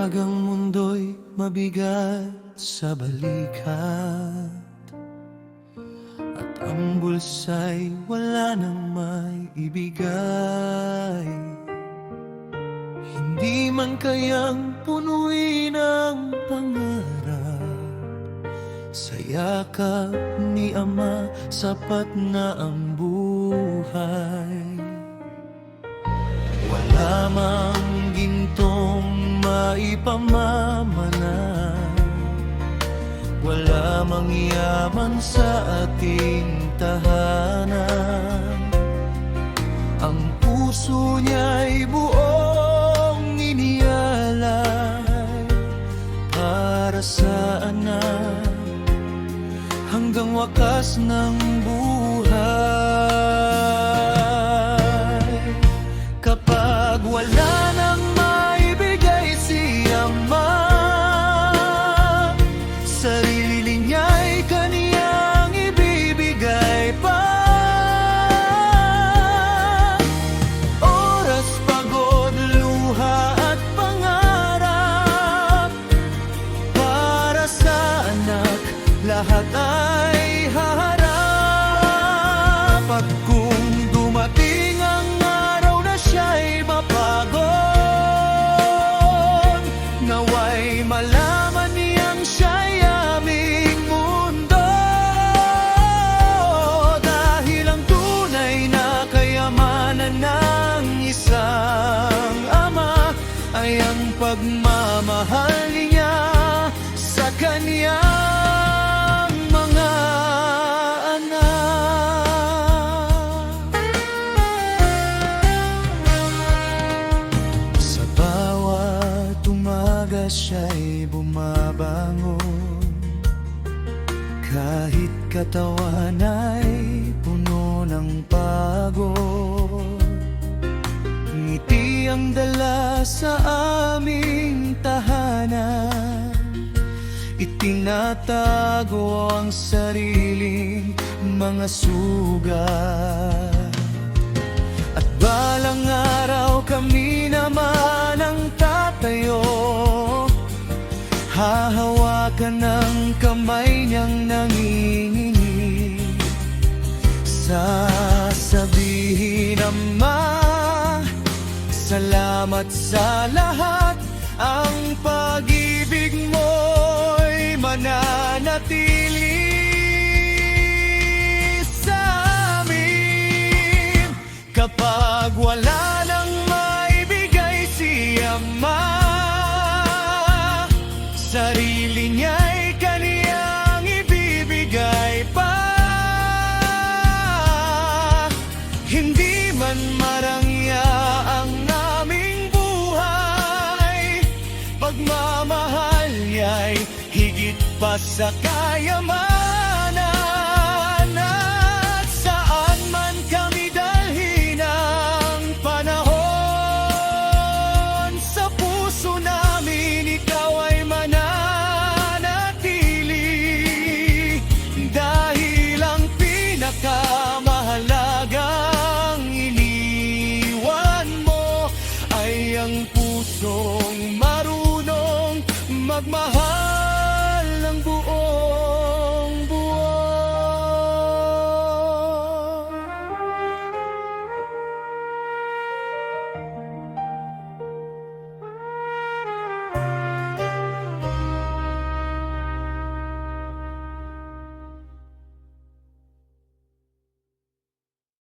Kapag ang mundo'y mabigat sa balikat at ang bulsa'y wala nang may ibigay, hindi man kayang punuin ang pangarap. Sa yakap ni Ama, sapat na ang buhay. Wala mang gintong maipamamana, wala mang yaman sa ating tahanan. Ang puso niya'y buong iniyalay para sa anak hanggang wakas ng buhay. Kapag wala nang maibigay si Ama, sarili niya'y kaniyang ibibigay pa. Oras, pagod, luha at pangarap para sa anak, lahat ay haharap. At kung dumating ang araw na siya'y mapagod, naway malaman niyang siya'y aming mundo. Dahil ang tunay na kayamanan ng isang ama ay ang pagmamahal niya sa kaniyang mga anak. Sa bawat umaga siya'y bumabangon, kahit katawan ay puno ng pagod. Ngiti ang dala sa aming tahanan, itinatago ang sariling mga sugat. At balang araw kami naman ang tatayo, hahawakan ng kamay niyang nanginginig. Sasabihin, Ama, salamat sa lahat, ang pag-ibig mo'y mananatili sa amin. Kapag wala nang maibigay si Ama, sarili niya'y kaniyang ibibigay pa. Hindi man marangya ang aming buhay, pagmamahal niya'y higit pa sa kayamanan. At saan man kami dalhin ang panahon, sa puso namin ikaw ay mananatili. Dahil ang pinakamahalagang iniwan mo ay ang pusong marunong magmahal